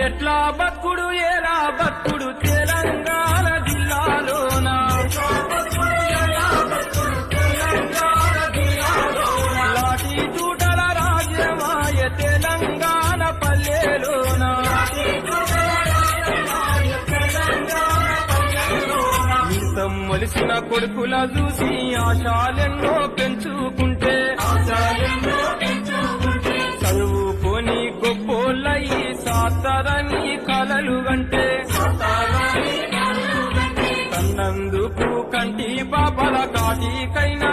ఎట్లా బతుకుడు ఎలా బతుకుడు తెలంగాణ జిల్లాలోన లాఠీ చూటల రాజ్యమాయ తెలంగాణ పల్లెలోన నిమిషం మొలిసిన కొడుకుల చూసి ఆశాలెన్నో పెంచుకుంటే చదువుకొని గొప్పోళ్ళయి సాతరని కలలు గంటే కన్నందుకు కంటి పాపల కాటికైనా